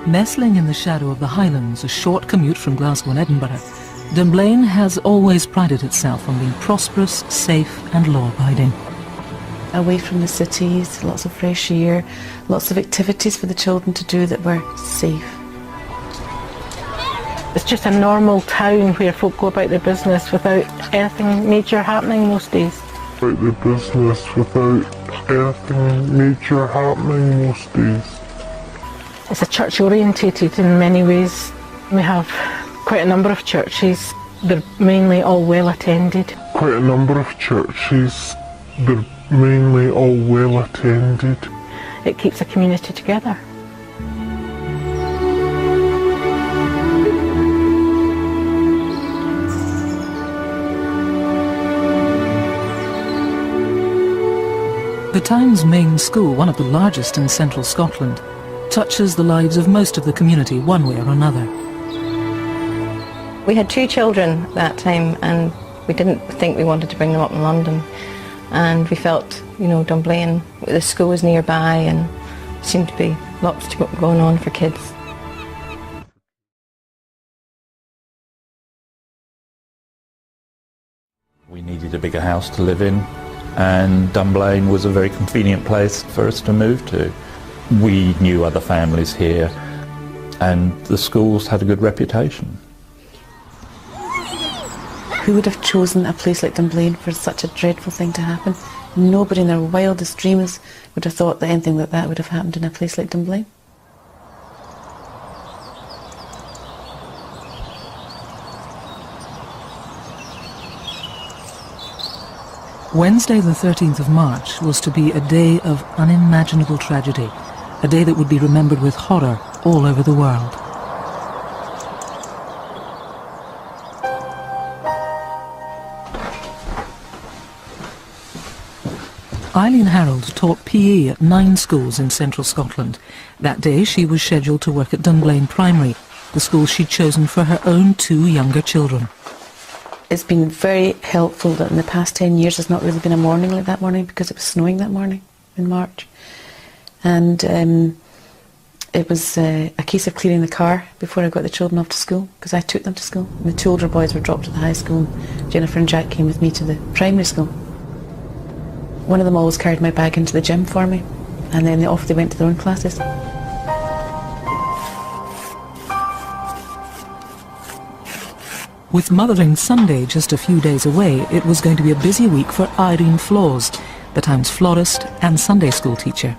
Nestling in the shadow of the Highlands, a short commute from Glasgow and Edinburgh, Dunblane has always prided itself on being prosperous, safe and law-abiding. Away from the cities, lots of fresh air, lots of activities for the children to do that were safe. It's just a normal town where folk go about their business without anything major happening most days. About their business without anything major happening most days. It's a church orientated in many ways. We have quite a number of churches. They're mainly all well attended. Quite a number of churches. They're mainly all well attended. It keeps a community together. The town's main school, one of the largest in central Scotland, touches the lives of most of the community one way or another. We had 2 children that time and we didn't think we wanted to bring them up in London, and we felt, you know, Dunblane, the school was nearby and seemed to be lots going on for kids. We needed a bigger house to live in, and Dunblane was a very convenient place for us to move to. We knew other families here and the schools had a good reputation. Who would have chosen a place like Dunblane for such a dreadful thing to happen? Nobody in their wildest dreams would have thought that anything like that would have happened in a place like Dunblane. Wednesday the 13th of March was to be a day of unimaginable tragedy, a day that would be remembered with horror all over the world. Eileen Harold taught PE at 9 schools in central Scotland. That day she was scheduled to work at Dunblane Primary, the school she'd chosen for her own 2 younger children. It's been very helpful that in the past 10 years there's not really been a morning like that morning, because it was snowing that morning in March. And it was a case of clearing the car before I got the children off to school, because I took them to school. And the 2 older boys were dropped at the high school, and Jennifer and Jack came with me to the primary school. One of them always carried my bag into the gym for me, and then off they went to their own classes. With Mothering Sunday just a few days away, it was going to be a busy week for Irene Flaws, the town's florist and Sunday school teacher.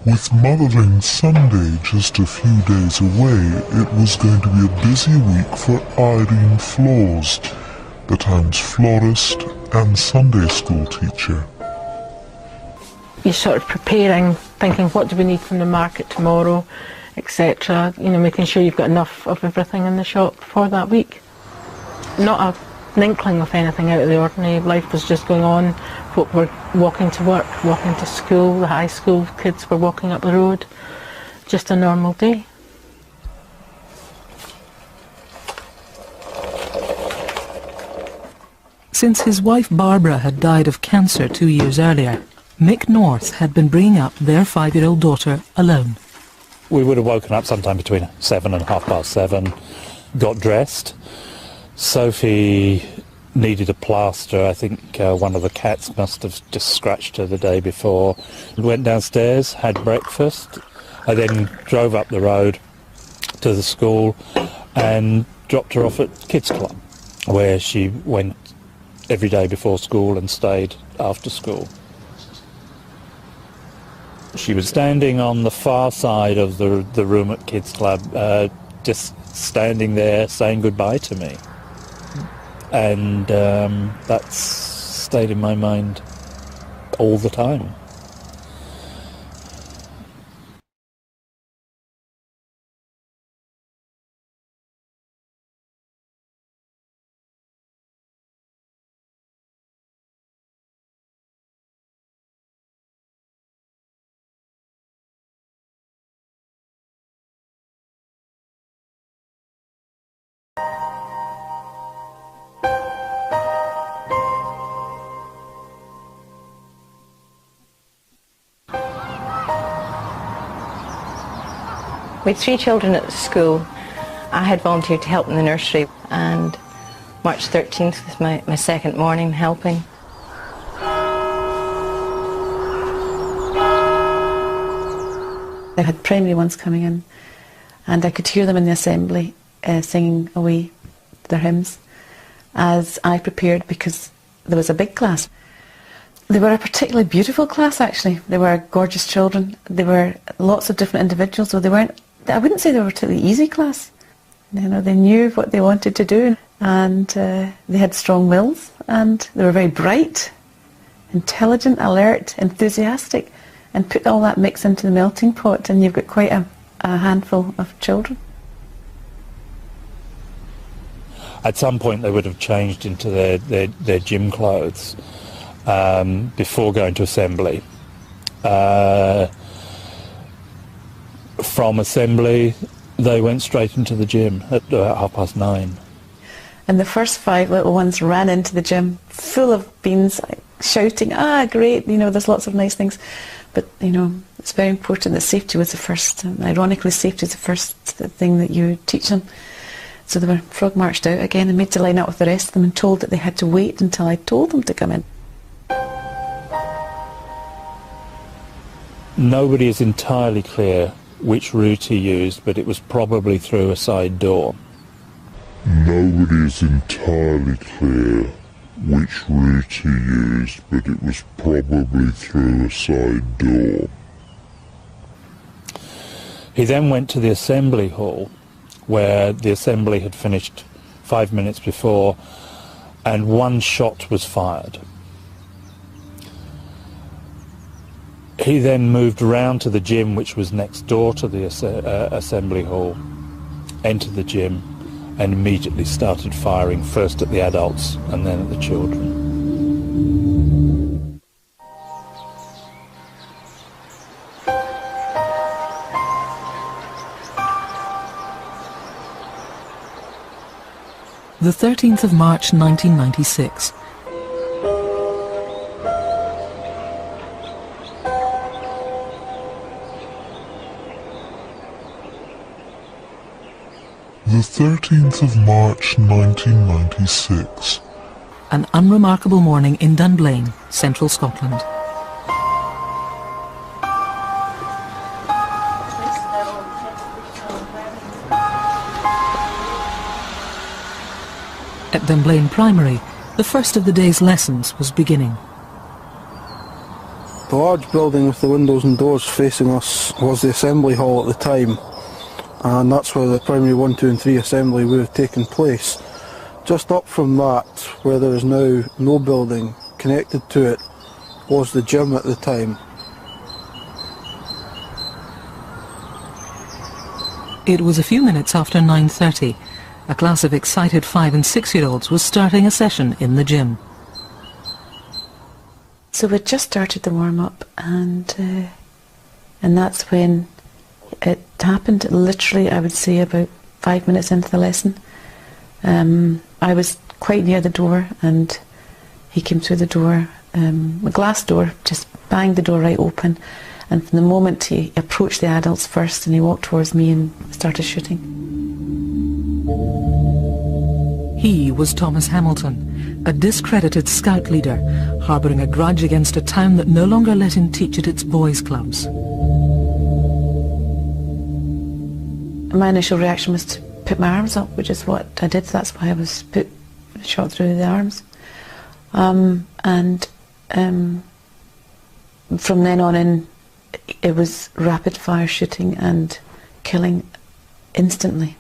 With Mothering Sunday just a few days away, it was going to be a busy week for Irene Flaws, the town's florist and Sunday school teacher. You're sort of preparing, thinking what do we need from the market tomorrow, etc. You know, making sure you've got enough of everything in the shop for that week. Not an inkling of anything out of the ordinary. Life was just going on. Folk were walking to work, walking to school, the high school kids were walking up the road. Just a normal day. Since his wife Barbara had died of cancer 2 years earlier, Mick North had been bringing up their 5-year-old daughter alone. We would have woken up sometime between 7 and 7:30, got dressed. Sophie needed a plaster. I think one of the cats must have just scratched her the day before. Went downstairs, had breakfast. I then drove up the road to the school and dropped her off at Kids Club, where she went every day before school and stayed after school. She was standing on the far side of the room at Kids Club, just standing there saying goodbye to me. And that's stayed in my mind all the time. We had 3 children at the school. I had volunteered to help in the nursery, and March 13th was my second morning helping. I had primary ones coming in, and I could hear them in the assembly singing away their hymns as I prepared, because there was a big class. They were a particularly beautiful class, actually. They were gorgeous children. They were lots of different individuals, so they weren't, I wouldn't say they were a particularly easy class. You know, they knew what they wanted to do, and they had strong wills, and they were very bright, intelligent, alert, enthusiastic, and put all that mix into the melting pot, and you've got quite a handful of children. At some point they would have changed into their gym clothes before going to assembly. From assembly they went straight into the gym at about 9:30. And the first 5 little ones ran into the gym full of beans, shouting, "Ah, great, you know, there's lots of nice things." But, you know, it's very important that safety was the first. Ironically, safety is the first thing that you teach them. So they were frog marched out again and made to line up with the rest of them and told that they had to wait until I told them to come in. Nobody is entirely clear which route he used, but it was probably through a side door. Nobody is entirely clear which route he used, but it was probably through a side door. He then went to the assembly hall, where the assembly had finished 5 minutes before, and 1 shot was fired. He then moved round to the gym, which was next door to the assembly hall, entered the gym, and immediately started firing, first at the adults and then at the children. The 13th of March 1996. The 13th of March 1996. An unremarkable morning in Dunblane, central Scotland. At Dunblane Primary, the first of the day's lessons was beginning. The large building with the windows and doors facing us was the assembly hall at the time, and that's where the primary 1, 2 and 3 assembly would have taken place. Just up from that, where there is now no building connected to it, was the gym at the time. It was a few minutes after 9:30. A class of excited 5- and 6-year-olds was starting a session in the gym. So we'd just started the warm-up, and that's when it happened. Literally, I would say about 5 minutes into the lesson. I was quite near the door, and he came through the door, a glass door, just banged the door right open, and from the moment he approached the adults first, and he walked towards me and started shooting. He was Thomas Hamilton, a discredited scout leader, harbouring a grudge against a town that no longer let him teach at its boys' clubs. My initial reaction was to put my arms up, which is what I did. That's why I was shot through the arms. From then on in, it was rapid fire shooting and killing instantly.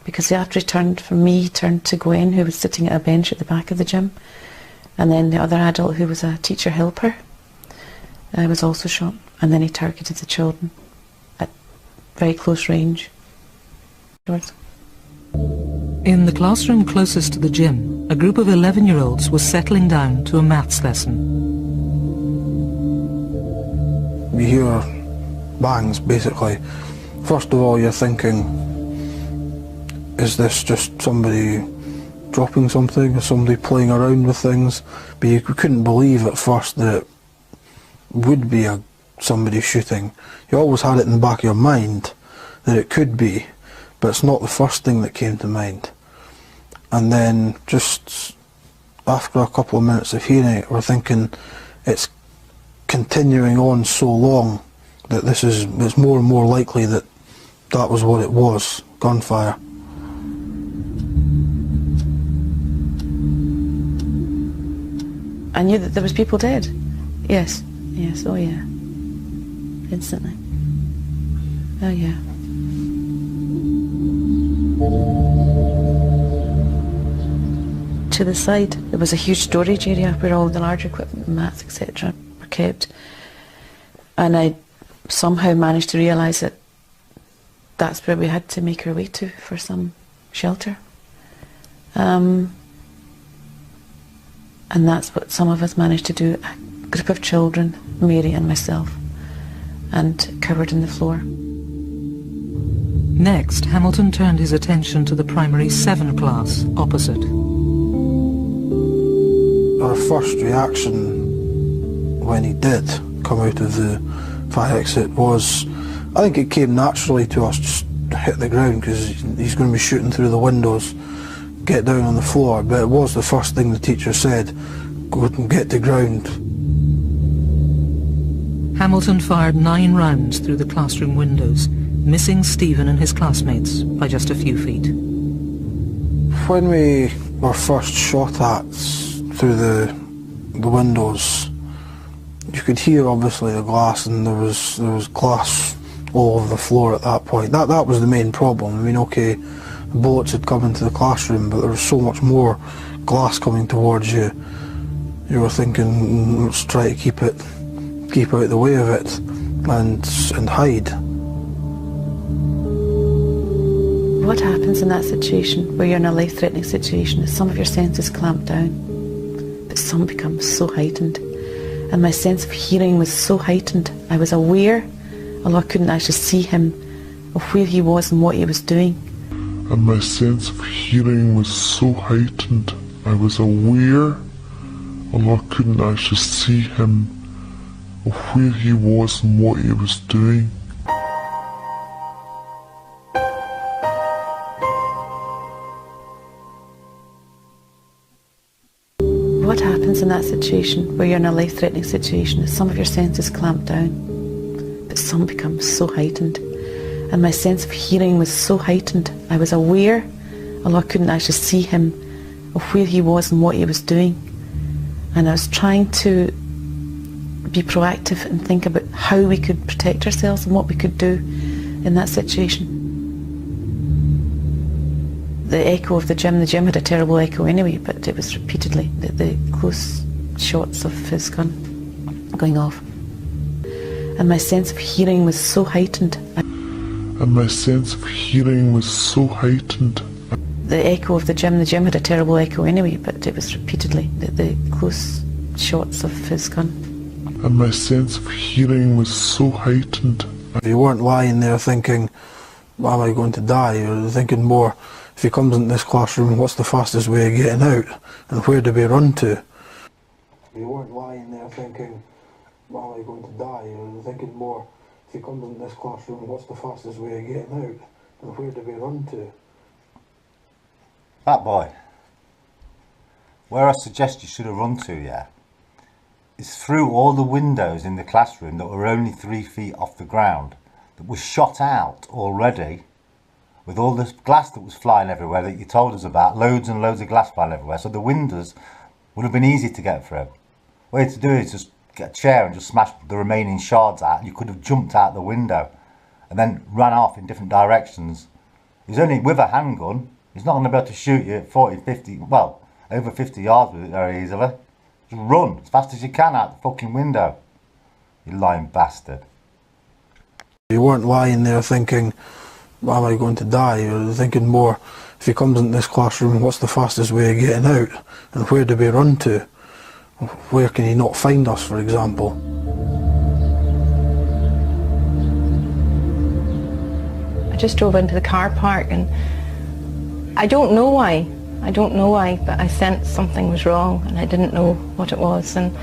Because after he turned from me, he turned to Gwen, who was sitting at a bench at the back of the gym, and then the other adult, who was a teacher helper, was also shot, and then he targeted the children at very close range. In the classroom closest to the gym, a group of 11-year-olds was settling down to a maths lesson. You hear bangs, basically. First of all, you're thinking, is this just somebody dropping something, or somebody playing around with things? But you couldn't believe at first that it would be a somebody shooting. You always had it in the back of your mind that it could be, but it's not the first thing that came to mind. And then just after a couple of minutes of hearing it, we're thinking it's continuing on so long that it's more and more likely that that was what it was, gunfire. I knew that there was people dead. Yes, yes, oh yeah. Instantly. Oh yeah. To the side there was a huge storage area where all the large equipment, mats, etc. were kept. And I somehow managed to realise that that's where we had to make our way to for some shelter. And that's what some of us managed to do. A group of children, Mary and myself, and covered in the floor. Next, Hamilton turned his attention to the primary 7 class opposite. Our first reaction when he did come out of the fire exit was, I think it came naturally to us, just hit the ground because he's going to be shooting through the windows, get down on the floor. But it was the first thing the teacher said, go and get to ground. Hamilton fired 9 rounds through the classroom windows, missing Stephen and his classmates by just a few feet. When we were first shot at through the windows, you could hear obviously the glass, and there was glass all over the floor at that point. That was the main problem. I mean, okay, the bullets had come into the classroom, but there was so much more glass coming towards you. You were thinking, let's try to keep out the way of it and hide. What happens in that situation, where you're in a life-threatening situation, is some of your senses clamp down, but some become so heightened. And my sense of hearing was so heightened. I was aware, although I couldn't actually see him, of where he was and what he was doing. And my sense of hearing was so heightened. I was aware, although I couldn't actually see him, of where he was and what he was doing. What happens in that situation, where you're in a life-threatening situation, is some of your senses clamp down, but some become so heightened. And my sense of hearing was so heightened. I was aware, although I couldn't actually see him, of where he was and what he was doing. And I was trying to be proactive and think about how we could protect ourselves and what we could do in that situation. The echo of the gym had a terrible echo anyway, but it was repeatedly the close shots of his gun going off. And my sense of hearing was so heightened. And my sense of hearing was so heightened. The echo of the gym had a terrible echo anyway, but it was repeatedly the close shots of his gun. And my sense of hearing was so heightened. You weren't lying there thinking, am I going to die? You were thinking more, if he comes into this classroom, what's the fastest way of getting out? And where do we run to? You weren't lying there thinking, am I going to die? You were thinking more, if he comes into this classroom, what's the fastest way of getting out? And where do we run to? That boy, where I suggest you should have run to, yeah, is through all the windows in the classroom that were only 3 feet off the ground, that was shot out already, with all this glass that was flying everywhere that you told us about, loads and loads of glass flying everywhere, so the windows would have been easy to get through. What you had to do is just get a chair and just smash the remaining shards out, and you could have jumped out the window and then ran off in different directions. He's only with a handgun. He's not going to be able to shoot you at 40, 50, well, over 50 yards with it very easily. Just run as fast as you can out the fucking window. You lying bastard. You weren't lying there thinking, am I going to die? You were thinking more, if he comes into this classroom, what's the fastest way of getting out? And where do we run to? Where can he not find us, for example? I just drove into the car park, and I don't know why, but I sensed something was wrong and I didn't know what it was. And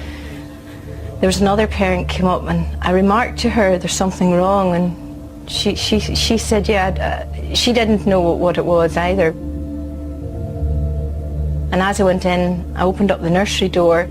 there was another parent came up, and I remarked to her, there's something wrong, and she said, yeah, she didn't know what it was either. And as I went in, I opened up the nursery door.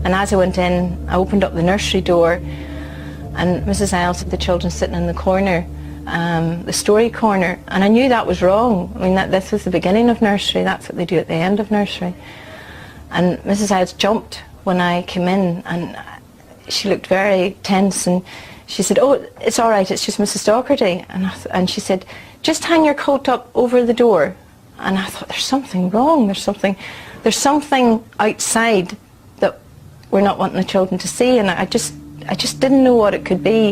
And as I went in, I opened up the nursery door, and Mrs. Isles had the children sitting in the corner, the story corner, and I knew that was wrong. I mean, this was the beginning of nursery, that's what they do at the end of nursery. And Mrs. Isles jumped when I came in, and she looked very tense, and she said, oh, it's all right, it's just Mrs. Doherty. And she said, just hang your coat up over the door. And I thought, there's something wrong, there's something outside that we're not wanting the children to see, and I just didn't know what it could be.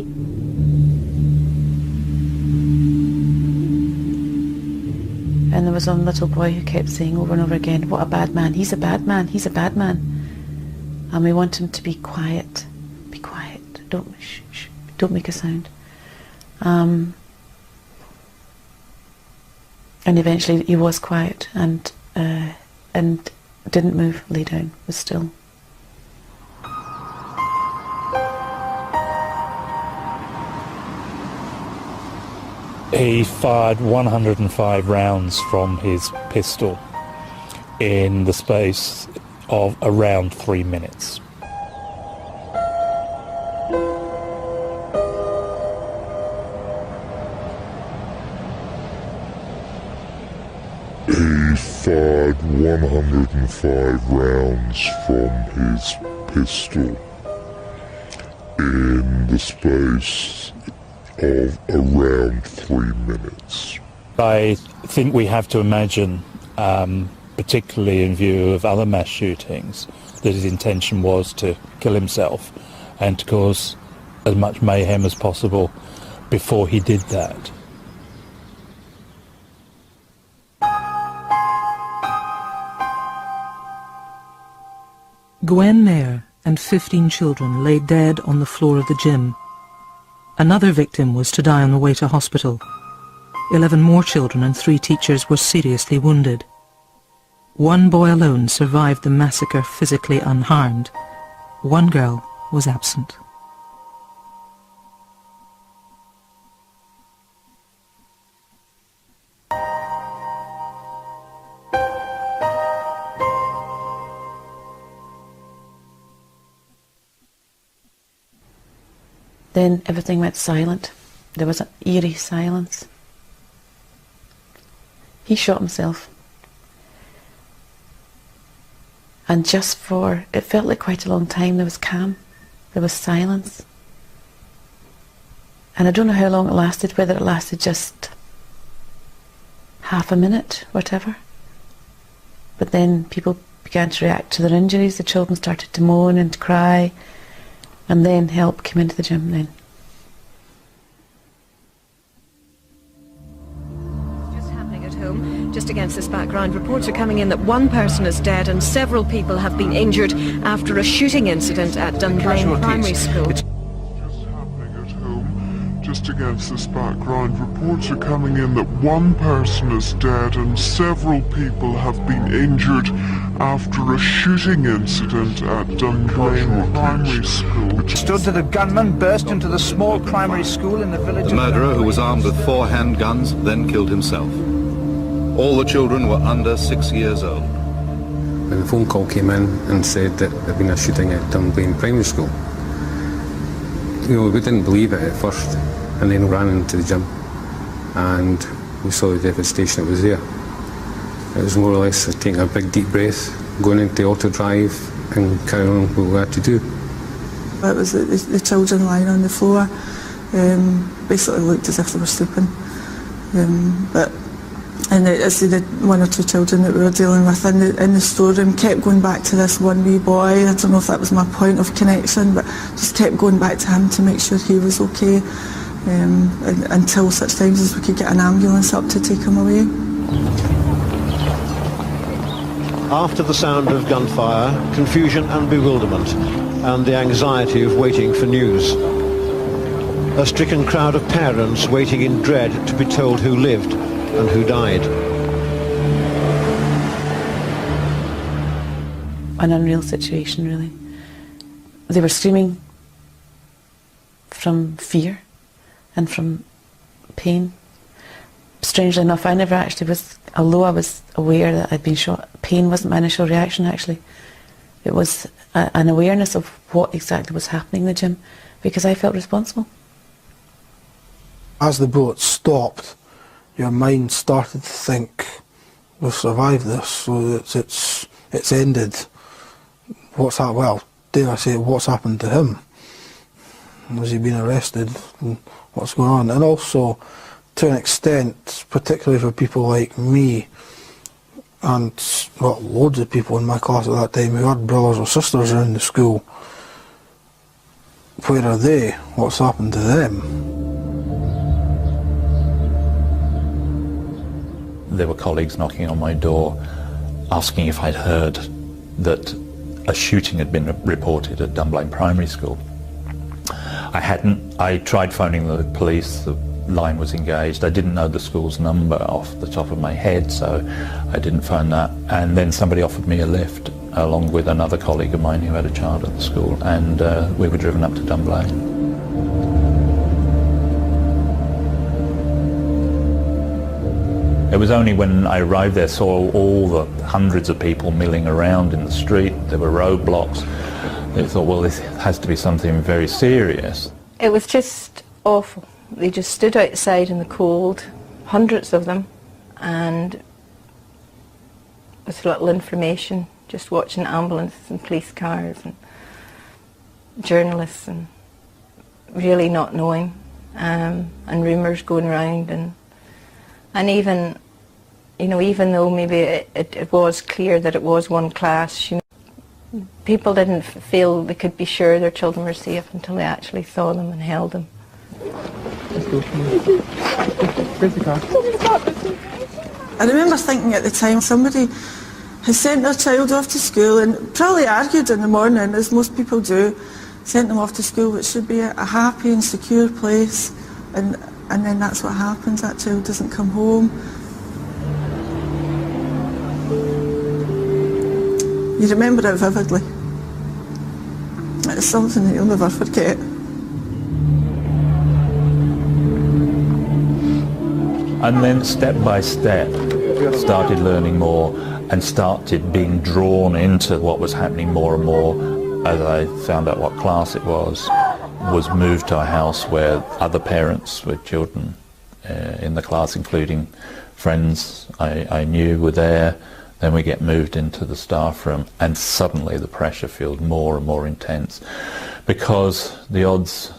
And there was one little boy who kept saying over and over again, what a bad man, he's a bad man, he's a bad man. And we want him to be quiet, don't make a sound. And eventually he was quiet and didn't move, lay down, was still. He fired 105 rounds from his pistol in the space of around 3 minutes. He fired 105 rounds from his pistol in the space of around 3 minutes. I think we have to imagine, particularly in view of other mass shootings, that his intention was to kill himself and to cause as much mayhem as possible before he did that. Gwen Mayer and 15 children lay dead on the floor of the gym. Another victim was to die on the way to hospital. 11 more children and 3 teachers were seriously wounded. One boy alone survived the massacre physically unharmed. One girl was absent. Then everything went silent. There was an eerie silence. He shot himself. And just for, it felt like quite a long time, there was calm, there was silence. And I don't know how long it lasted, whether it lasted just half a minute, whatever. But then people began to react to their injuries, the children started to moan and to cry. And then help came into the gym then. Just happening at home. Just against this background, reports are coming in that one person is dead and several people have been injured after a shooting incident at Dunblane Primary School. Just against this background, reports are coming in that one person is dead and several people have been injured after a shooting incident at Dunblane Primary School. Stood to the gunman, burst into the small primary school in the village. The murderer, who was armed with 4 handguns, then killed himself. All the children were under 6 years old. When the phone call came in and said that there had been a shooting at Dunblane Primary School, we didn't believe it at first, and then ran into the gym and we saw the devastation that was there. It was more or less taking a big deep breath, going into auto drive and carrying on what we had to do. It was the children lying on the floor, basically looked as if they were sleeping. And it's the 1 or 2 children that we were dealing with in the storeroom kept going back to this one wee boy. I don't know if that was my point of connection, but just kept going back to him to make sure he was okay, until such times as we could get an ambulance up to take him away. After the sound of gunfire, confusion and bewilderment, and the anxiety of waiting for news. A stricken crowd of parents waiting in dread to be told who lived and who died. An unreal situation, really. They were screaming from fear and from pain. Strangely enough, I never actually was, although I was aware that I'd been shot, pain wasn't my initial reaction actually. It was an awareness of what exactly was happening in the gym, because I felt responsible. As the bullets stopped, your mind started to think, we've survived this, so it's ended. What's that? Well, dare I say, what's happened to him? Has he been arrested? What's going on? And also, to an extent, particularly for people like me, and well, loads of people in my class at that time who had brothers or sisters around the school, where are they? What's happened to them? There were colleagues knocking on my door asking if I'd heard that a shooting had been reported at Dunblane Primary School. I hadn't. I tried phoning the police, the line was engaged. I didn't know the school's number off the top of my head, so I didn't phone that. And then somebody offered me a lift, along with another colleague of mine who had a child at the school, and we were driven up to Dunblane. It was only when I arrived there, saw all the hundreds of people milling around in the street, there were roadblocks, they thought, well, this has to be something very serious. It was just awful. They just stood outside in the cold, hundreds of them, and with little information, just watching ambulances and police cars and journalists, and really not knowing, and rumours going around, and even, you know, even though maybe it was clear that it was one class, you know, people didn't feel they could be sure their children were safe until they actually saw them and held them. I remember thinking at the time, somebody has sent their child off to school and probably argued in the morning, as most people do, sent them off to school, which should be a happy and secure place, and then that's what happens, that child doesn't come home. You remember it vividly. It's something that you'll never forget. And then step by step started learning more and started being drawn into what was happening more and more as I found out what class it was moved to a house where other parents with children in the class, including friends I knew were there. Then we get moved into the staff room, and suddenly the pressure feels more and more intense, because the odds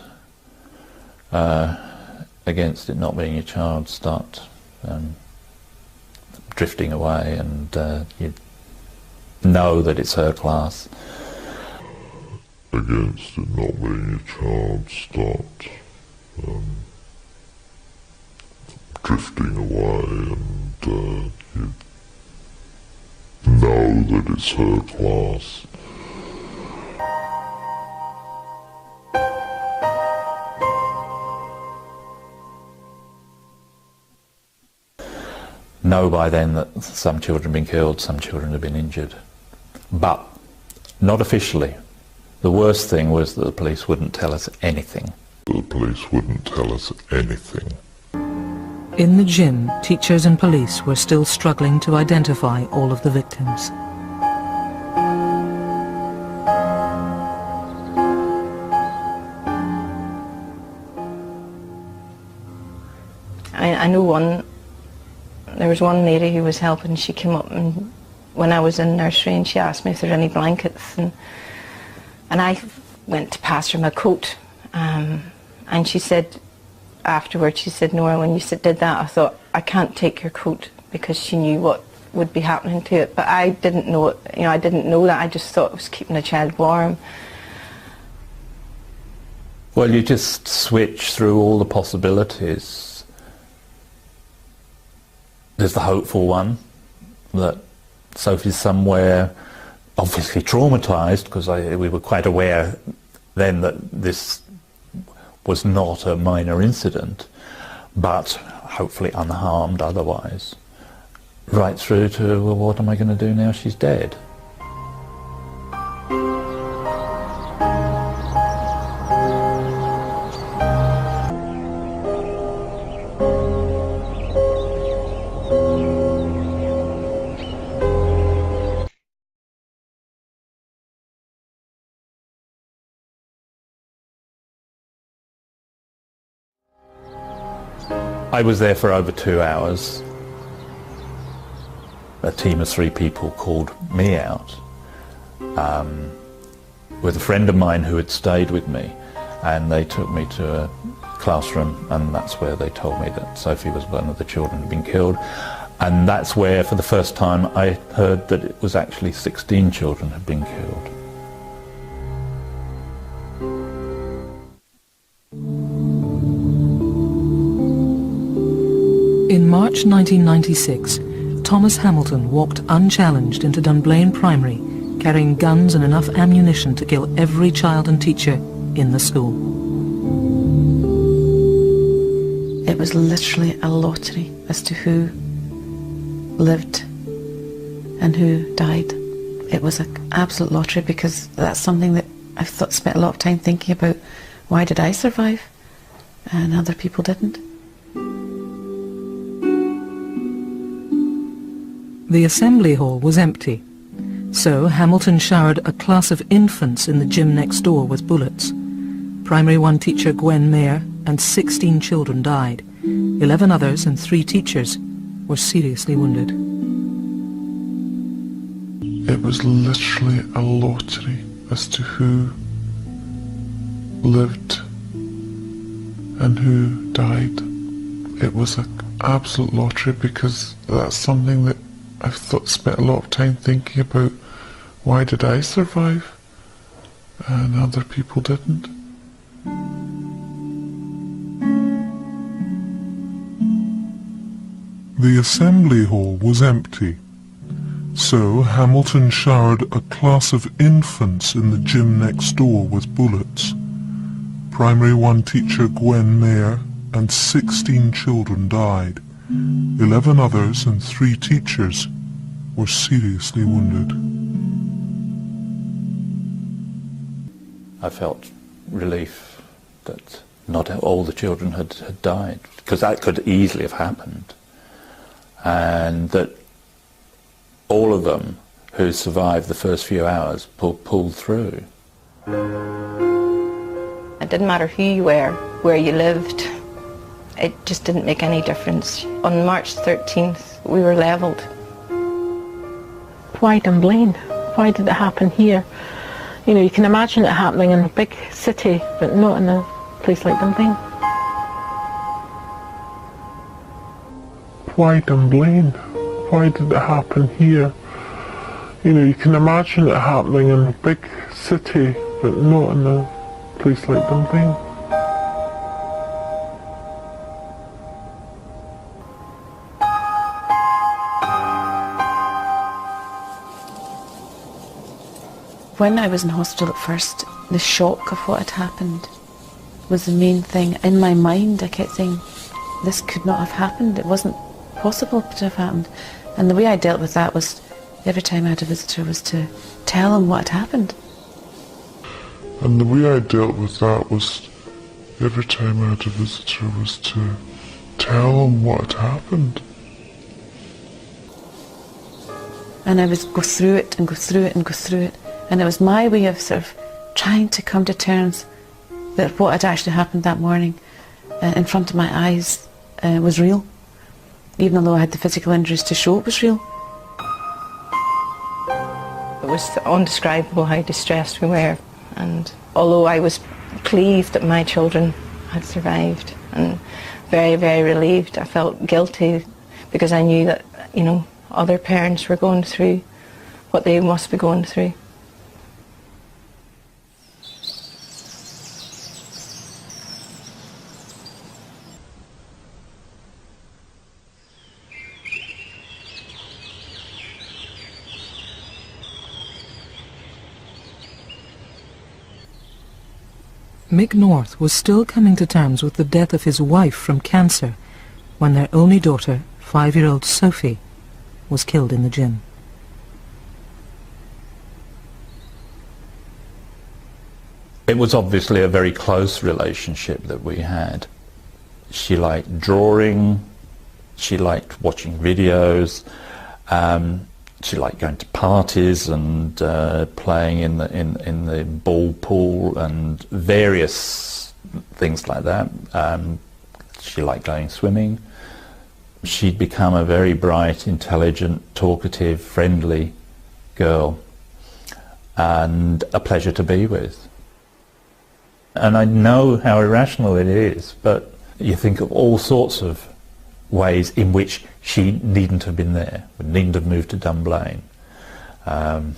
against it not being your child start drifting away, and you know that it's her class. Against it not being your child start drifting away, and you know that it's her class. Know by then that some children have been killed, some children have been injured, but not officially. The worst thing was that the police wouldn't tell us anything. The police wouldn't tell us anything. In the gym, teachers and police were still struggling to identify all of the victims. I know there was one lady who was helping. She came up, and when I was in nursery, and she asked me if there were any blankets, and I went to pass her my coat, and she said afterwards, she said, Nora, when you did that, I thought, I can't take your coat, because she knew what would be happening to it. But I didn't know it, you know, I didn't know that. I just thought it was keeping a child warm. Well, you just switch through all the possibilities. There's the hopeful one, that Sophie's somewhere, obviously traumatised, because we were quite aware then that this was not a minor incident, but hopefully unharmed otherwise. Right through to, well, what am I going to do now she's dead? I was there for over 2 hours. A team of 3 people called me out with a friend of mine who had stayed with me, and they took me to a classroom, and that's where they told me that Sophie was one of the children who had been killed. And that's where, for the first time, I heard that it was actually 16 children had been killed. In March 1996, Thomas Hamilton walked unchallenged into Dunblane Primary, carrying guns and enough ammunition to kill every child and teacher in the school. It was literally a lottery as to who lived and who died. It was an absolute lottery, because that's something that I've spent a lot of time thinking about. Why did I survive and other people didn't? The assembly hall was empty, so Hamilton showered a class of infants in the gym next door with bullets. Primary 1 teacher Gwen Mayer and 16 children died. 11 others and 3 teachers were seriously wounded. It was literally a lottery as to who lived and who died. It was an absolute lottery, because that's something that I've spent a lot of time thinking about. Why did I survive and other people didn't? The assembly hall was empty, so Hamilton showered a class of infants in the gym next door with bullets. Primary 1 teacher Gwen Mayer and 16 children died. 11 others and 3 teachers were seriously wounded. I felt relief that not all the children had died, because that could easily have happened, and that all of them who survived the first few hours pulled through. It didn't matter who you were, where you lived. It just didn't make any difference. On March 13th, we were levelled. Why Dunblane? Why did it happen here? You know, you can imagine it happening in a big city, but not in a place like Dunblane. Why Dunblane? Why did it happen here? You know, you can imagine it happening in a big city, but not in a place like Dunblane. When I was in hospital at first, the shock of what had happened was the main thing. In my mind, I kept saying, this could not have happened. It wasn't possible to have happened. And the way I dealt with that was, every time I had a visitor, was to tell him what had happened. And the way I dealt with that was, every time I had a visitor, was to tell him what had happened. And I would go through it and go through it and go through it. And it was my way of sort of trying to come to terms that what had actually happened that morning in front of my eyes was real, even though I had the physical injuries to show it was real. It was undescribable how distressed we were, and although I was pleased that my children had survived and very, very relieved, I felt guilty because I knew that, you know, other parents were going through what they must be going through. Mick North was still coming to terms with the death of his wife from cancer when their only daughter, 5-year-old Sophie, was killed in the gym. It was obviously a very close relationship that we had. She liked drawing, she liked watching videos, she liked going to parties and playing in the ball pool and various things like that. She liked going swimming. She'd become a very bright, intelligent, talkative, friendly girl, and a pleasure to be with. And I know how irrational it is, but you think of all sorts of ways in which she needn't have been there, needn't have moved to Dunblane. I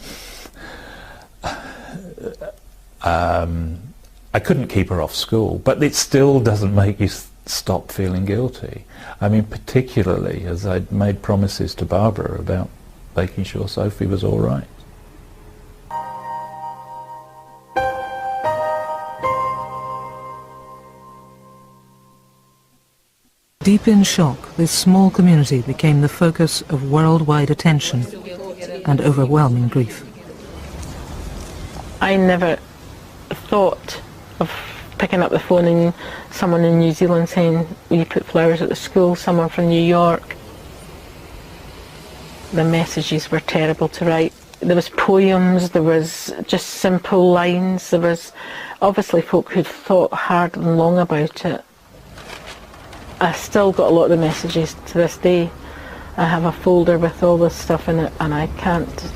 couldn't keep her off school, but it still doesn't make you stop feeling guilty. I mean, particularly as I'd made promises to Barbara about making sure Sophie was all right. Deep in shock, this small community became the focus of worldwide attention and overwhelming grief. I never thought of picking up the phone and someone in New Zealand saying, will you put flowers at the school, someone from New York. The messages were terrible to write. There was poems, there was just simple lines, there was obviously folk who'd thought hard and long about it. I still got a lot of the messages to this day. I have a folder with all this stuff in it and I can't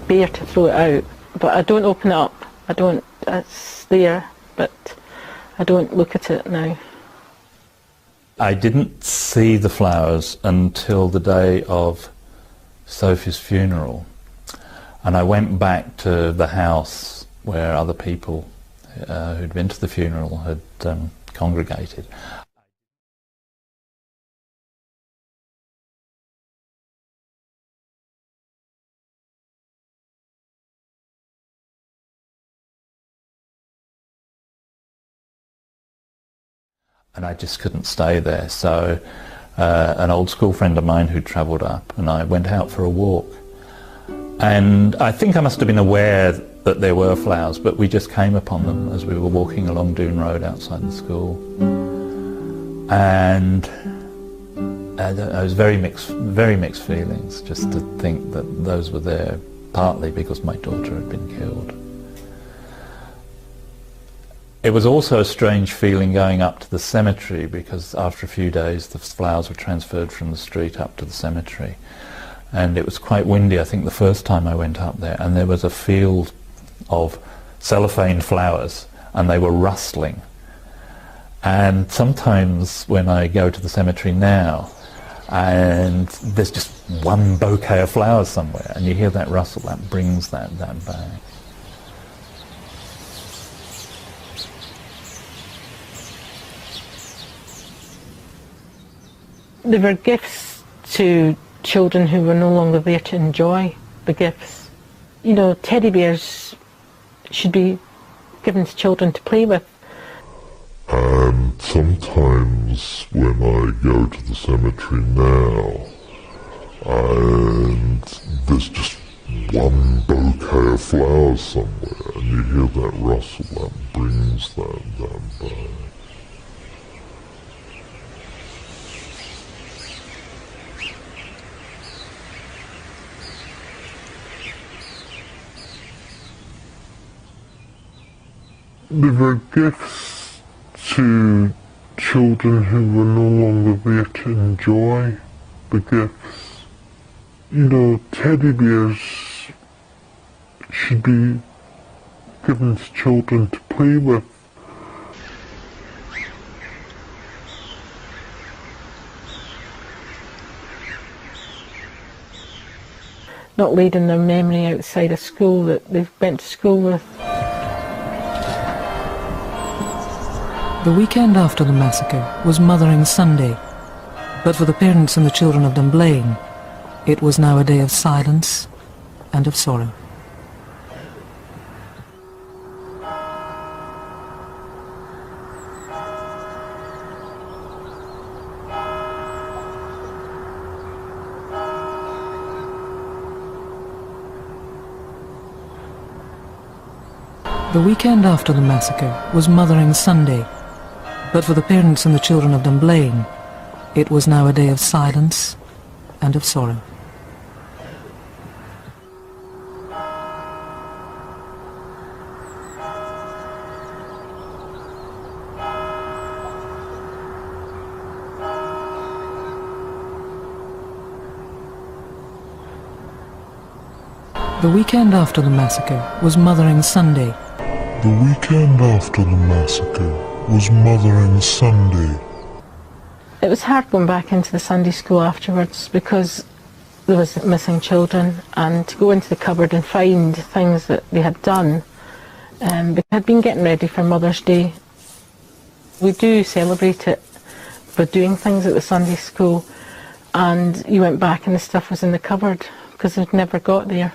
bear to throw it out. But I don't open it up. I don't, it's there, but I don't look at it now. I didn't see the flowers until the day of Sophie's funeral. And I went back to the house where other people who'd been to the funeral had congregated. And I just couldn't stay there, so an old school friend of mine who'd travelled up and I went out for a walk. And I think I must have been aware that there were flowers, but we just came upon them as we were walking along Doon Road outside the school. And it was very mixed feelings, just to think that those were there, partly because my daughter had been killed. It was also a strange feeling going up to the cemetery, because after a few days the flowers were transferred from the street up to the cemetery. And it was quite windy, I think, the first time I went up there, and there was a field of cellophane flowers and they were rustling. And sometimes when I go to the cemetery now and there's just one bouquet of flowers somewhere and you hear that rustle, that brings that back. They were gifts to children who were no longer there to enjoy the gifts. You know, teddy bears should be given to children to play with. And sometimes when I go to the cemetery now, and there's just one bouquet of flowers somewhere, and you hear that rustle, that brings that back. They were gifts to children who were no longer there to enjoy the gifts. You know, teddy bears should be given to children to play with. Not leading their memory outside a school that they've went to school with. The weekend after the massacre was Mothering Sunday, but for the parents and the children of Dunblane, it was now a day of silence and of sorrow. The weekend after the massacre was Mothering Sunday, but for the parents and the children of Dunblane, it was now a day of silence and of sorrow. The weekend after the massacre was Mothering Sunday. The weekend after the massacre was Mothering Sunday. It was hard going back into the Sunday school afterwards because there was missing children, and to go into the cupboard and find things that they had done. They had been getting ready for Mother's Day. We do celebrate it by doing things at the Sunday school, and you went back and the stuff was in the cupboard because it never got there.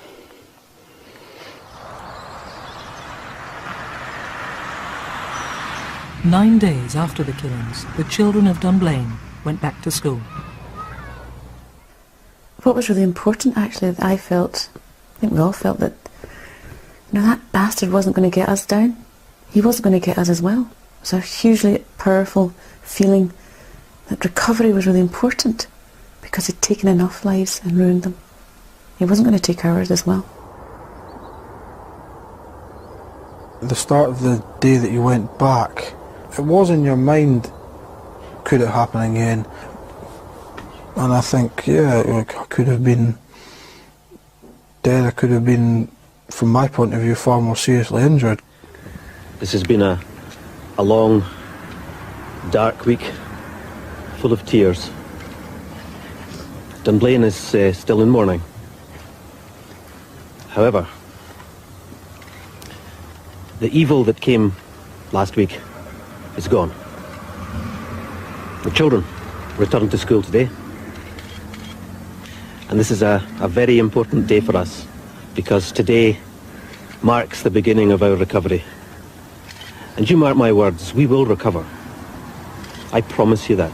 Nine days after the killings, the children of Dunblane went back to school. What was really important, actually, that I felt, I think we all felt, that that bastard wasn't going to get us down. He wasn't going to get us as well. It was a hugely powerful feeling that recovery was really important because he'd taken enough lives and ruined them. He wasn't going to take ours as well. At the start of the day that you went back, it was in your mind, could it happen again? And I think, yeah, I could have been dead. I could have been, from my point of view, far more seriously injured. This has been a long, dark week, full of tears. Dunblane is still in mourning. However, the evil that came last week is gone. The children return to school today. And this is a very important day for us because today marks the beginning of our recovery. And you mark my words, we will recover. I promise you that.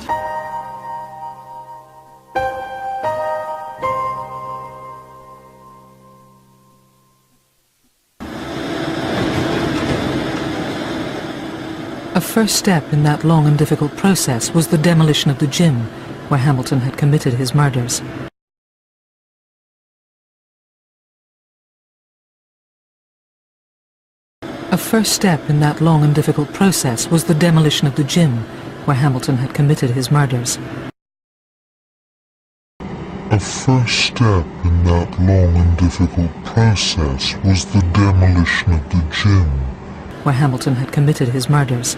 A first step in that long and difficult process was the demolition of the gym where Hamilton had committed his murders. A first step in that long and difficult process was the demolition of the gym where Hamilton had committed his murders. A first step in that long and difficult process was the demolition of the gym where Hamilton had committed his murders.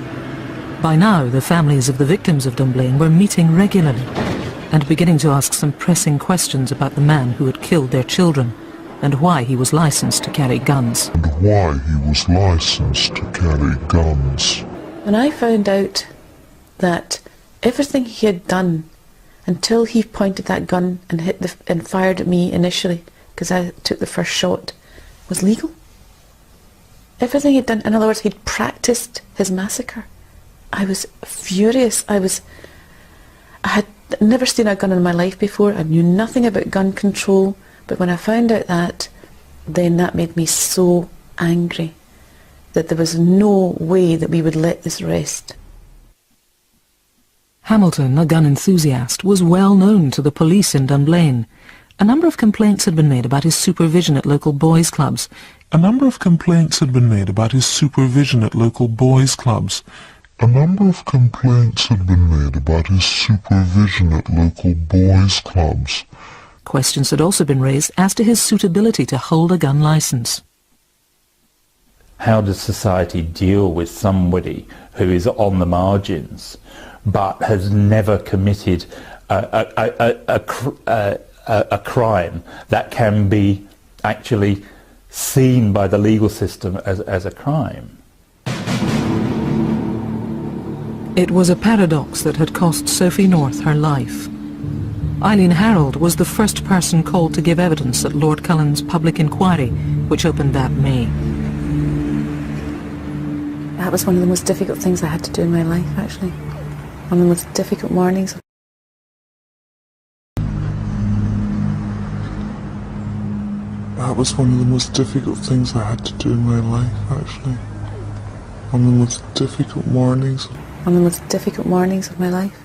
By now, the families of the victims of Dunblane were meeting regularly and beginning to ask some pressing questions about the man who had killed their children and why he was licensed to carry guns. When I found out that everything he had done until he pointed that gun and fired at me initially, because I took the first shot, was legal. Everything he'd done, in other words, he'd practiced his massacre. I was furious. I had never seen a gun in my life before. I knew nothing about gun control, but when I found out that, then that made me so angry that there was no way that we would let this rest. Hamilton, a gun enthusiast, was well known to the police in Dunblane. A number of complaints had been made about his supervision at local boys' clubs. A number of complaints had been made about his supervision at local boys' clubs. A number of complaints had been made about his supervision at local boys' clubs. Questions had also been raised as to his suitability to hold a gun licence. How does society deal with somebody who is on the margins but has never committed a crime that can be actually seen by the legal system as a crime? It was a paradox that had cost Sophie North her life. Eileen Harold was the first person called to give evidence at Lord Cullen's public inquiry, which opened that May. That was one of the most difficult things I had to do in my life, actually. One of the most difficult mornings. That was one of the most difficult things I had to do in my life, actually. One of the most difficult mornings. One of the most difficult mornings of my life,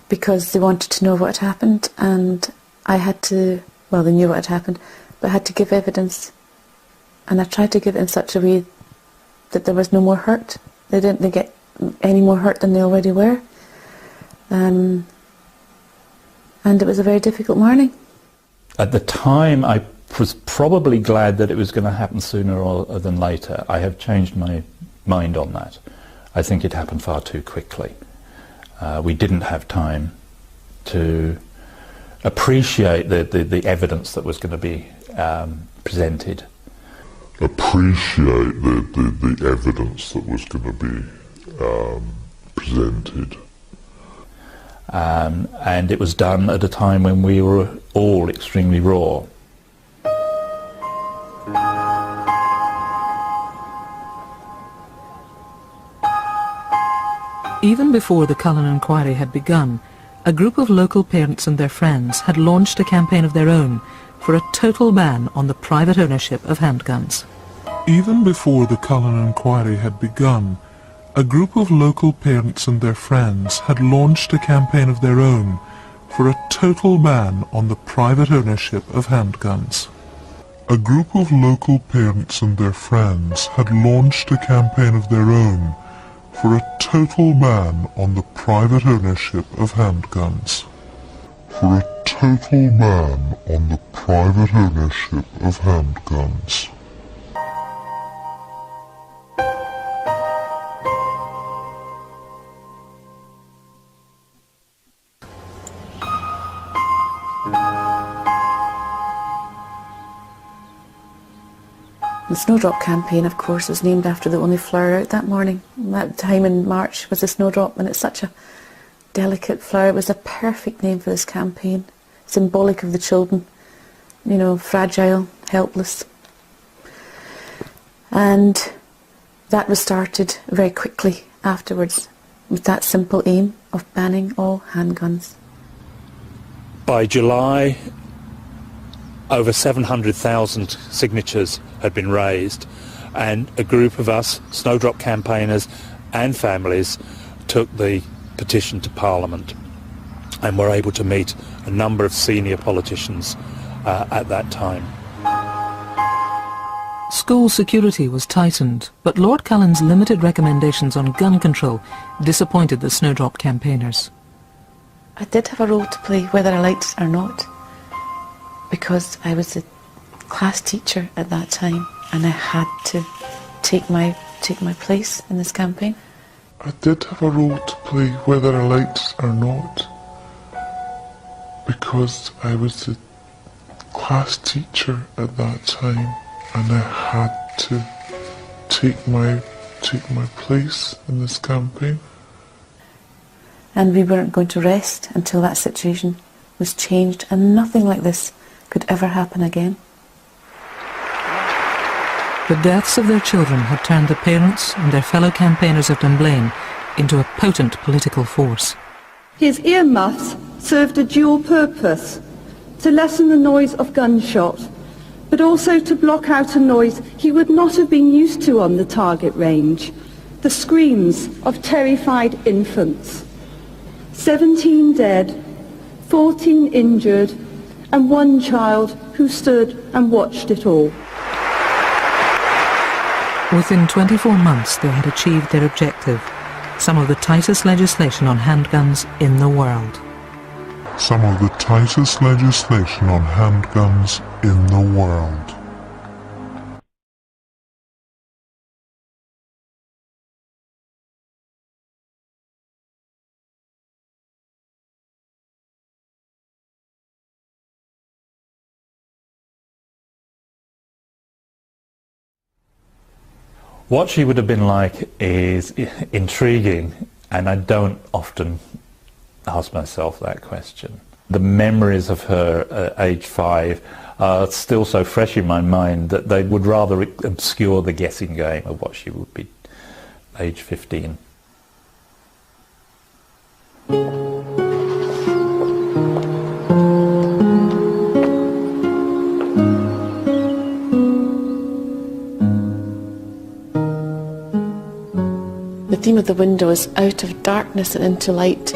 because they wanted to know what had happened, and I had to, well, they knew what had happened, but I had to give evidence, and I tried to give it in such a way that there was no more hurt. They didn't get any more hurt than they already were. And it was a very difficult morning. At the time, I was probably glad that it was going to happen sooner than later. I have changed my mind on that. I think it happened far too quickly. We didn't have time to appreciate the evidence that was going to be presented. Appreciate the evidence that was going to be presented. And it was done at a time when we were all extremely raw. Even before the Cullen inquiry had begun, a group of local parents and their friends had launched a campaign of their own for a total ban on the private ownership of handguns. Even before the Cullen inquiry had begun, a group of local parents and their friends had launched a campaign of their own for a total ban on the private ownership of handguns. A group of local parents and their friends had launched a campaign of their own for a total ban on the private ownership of handguns. For a total ban on the private ownership of handguns. The Snowdrop campaign, of course, was named after the only flower out that morning. That time in March was the snowdrop, and it's such a delicate flower. It was a perfect name for this campaign, symbolic of the children, you know, fragile, helpless. And that was started very quickly afterwards with that simple aim of banning all handguns. By July, over 700,000 signatures had been raised, and a group of us, Snowdrop campaigners and families, took the petition to Parliament and were able to meet a number of senior politicians at that time. School security was tightened, but Lord Cullen's limited recommendations on gun control disappointed the Snowdrop campaigners. I did have a role to play, whether I liked it or not, because I was a class teacher at that time, and I had to take my place in this campaign. I did have a role to play, whether I liked it or not, because I was a class teacher at that time, and I had to take my place in this campaign. And we weren't going to rest until that situation was changed, and nothing like this could ever happen again. The deaths of their children had turned the parents and their fellow campaigners of Dunblane into a potent political force. His earmuffs served a dual purpose: to lessen the noise of gunshot, but also to block out a noise he would not have been used to on the target range: the screams of terrified infants. 17 dead, 14 injured, and one child who stood and watched it all. Within 24 months they had achieved their objective, some of the tightest legislation on handguns in the world. Some of the tightest legislation on handguns in the world. What she would have been like is intriguing, and I don't often ask myself that question. The memories of her at age 5 are still so fresh in my mind that they would rather obscure the guessing game of what she would be age 15. theme of the window is out of darkness and into light.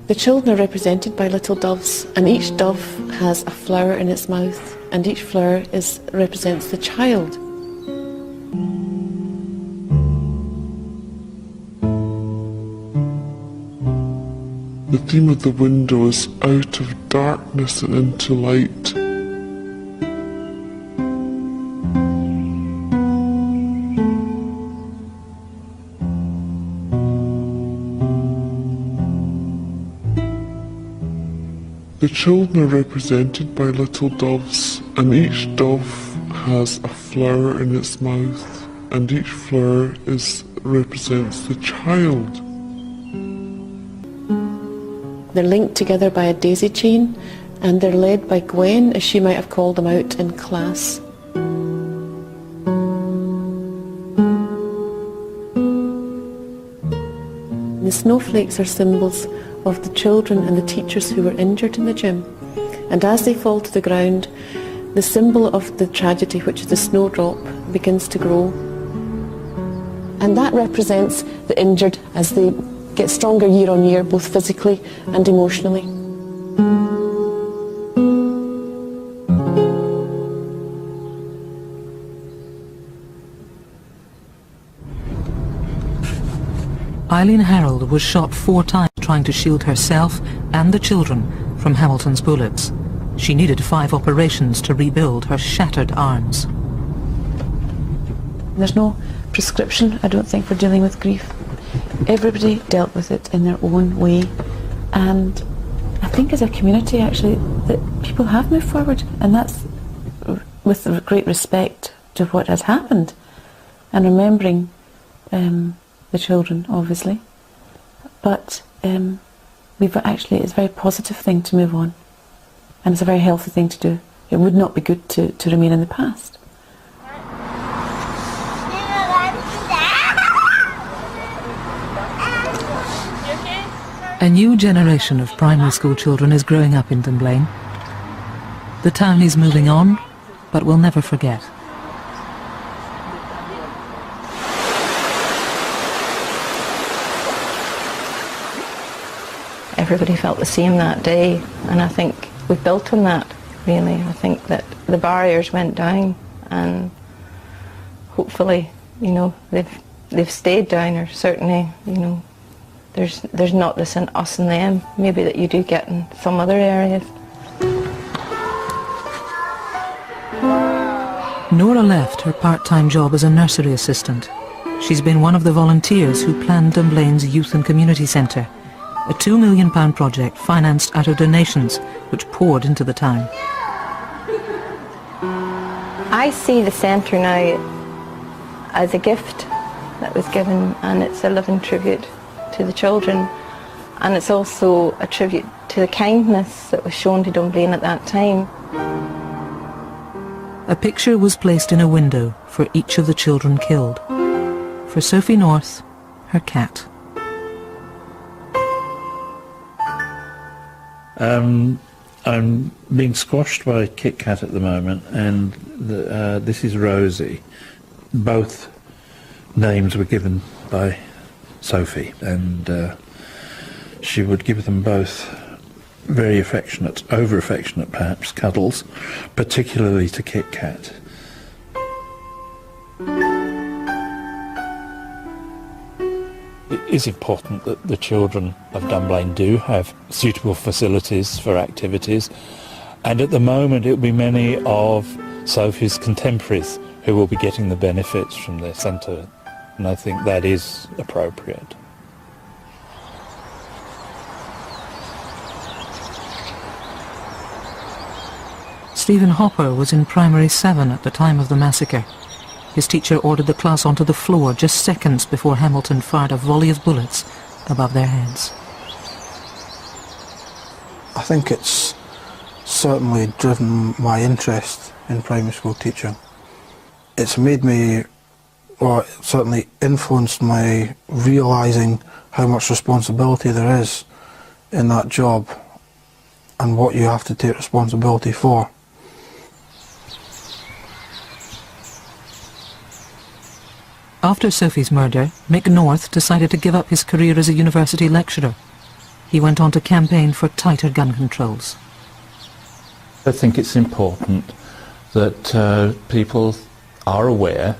The children are represented by little doves, and each dove has a flower in its mouth, and each flower represents the child. The theme of the window is out of darkness and into light. The children are represented by little doves, and each dove has a flower in its mouth, and each flower represents the child. They're linked together by a daisy chain, and they're led by Gwen, as she might have called them out in class. The snowflakes are symbols of the children and the teachers who were injured in the gym. And as they fall to the ground, the symbol of the tragedy, which is the snowdrop, begins to grow. And that represents the injured as they get stronger year on year, both physically and emotionally. Eileen Harold was shot 4 times trying to shield herself and the children from Hamilton's bullets. She needed 5 operations to rebuild her shattered arms. There's no prescription, I don't think, for dealing with grief. Everybody dealt with it in their own way, and I think as a community actually that people have moved forward, and that's with great respect to what has happened and remembering the children, obviously, but it's a very positive thing to move on, and it's a very healthy thing to do. It would not be good to remain in the past. A new generation of primary school children is growing up in Dunblane. The town is moving on, but will never forget. Everybody felt the same that day, and I think we built on that, really. I think that the barriers went down, and hopefully, they've stayed down, or certainly, there's not this in us and them, maybe that you do get in some other areas. Nora left her part-time job as a nursery assistant. She's been one of the volunteers who planned Dunblane's Youth and Community Centre, a £2 million project financed out of donations which poured into the town. I see the centre now as a gift that was given, and it's a living tribute to the children, and it's also a tribute to the kindness that was shown to Dunblane at that time. A picture was placed in a window for each of the children killed. For Sophie North, her cat. I'm being squashed by a Kit Kat at the moment, and this is Rosie. Both names were given by Sophie, and she would give them both very affectionate, over-affectionate perhaps, cuddles, particularly to Kit Kat. It is important that the children of Dunblane do have suitable facilities for activities, and at the moment it will be many of Sophie's contemporaries who will be getting the benefits from their centre, and I think that is appropriate. Stephen Hopper was in primary 7 at the time of the massacre. His teacher ordered the class onto the floor just seconds before Hamilton fired a volley of bullets above their heads. I think it's certainly driven my interest in primary school teaching. It's made me, or it certainly influenced my realising how much responsibility there is in that job. and what you have to take responsibility for. After Sophie's murder, Mick North decided to give up his career as a university lecturer. He went on to campaign for tighter gun controls. I think it's important that people are aware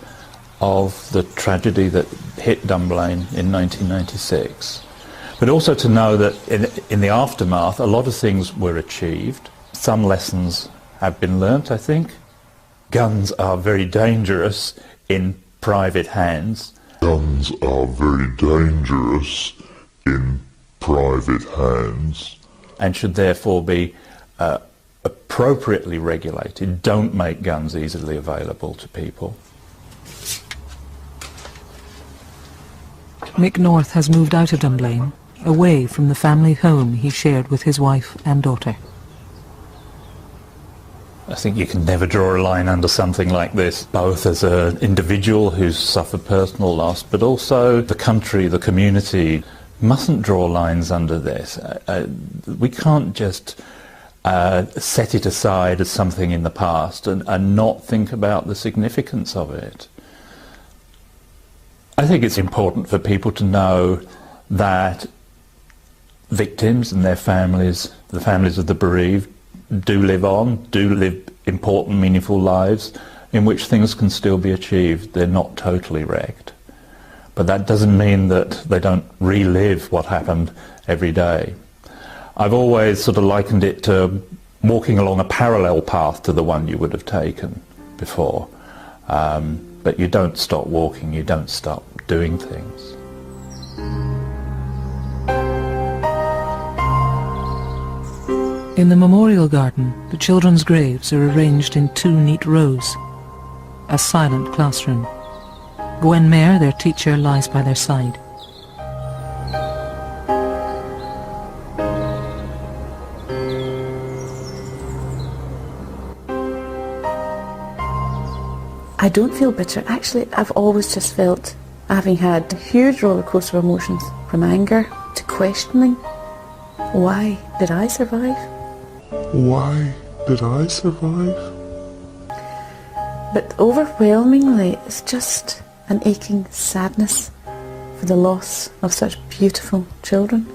of the tragedy that hit Dunblane in 1996, but also to know that in the aftermath a lot of things were achieved. Some lessons have been learnt, I think. Guns are very dangerous in private hands. Guns are very dangerous in private hands. And should therefore be appropriately regulated. Don't make guns easily available to people. Mick North has moved out of Dunblane, away from the family home he shared with his wife and daughter. I think you can never draw a line under something like this, both as an individual who's suffered personal loss, but also the country, the community mustn't draw lines under this. We can't just set it aside as something in the past and not think about the significance of it. I think it's important for people to know that victims and their families, the families of the bereaved, do live on, do live important, meaningful lives in which things can still be achieved. They're not totally wrecked. But that doesn't mean that they don't relive what happened every day. I've always sort of likened it to walking along a parallel path to the one you would have taken before. But you don't stop walking, you don't stop doing things. In the memorial garden, the children's graves are arranged in 2 neat rows. A silent classroom. Gwen Mayer, their teacher, lies by their side. I don't feel bitter. Actually, I've always just felt, having had a huge roller coaster of emotions, from anger to questioning, why did I survive? Why did I survive? But overwhelmingly, it's just an aching sadness for the loss of such beautiful children.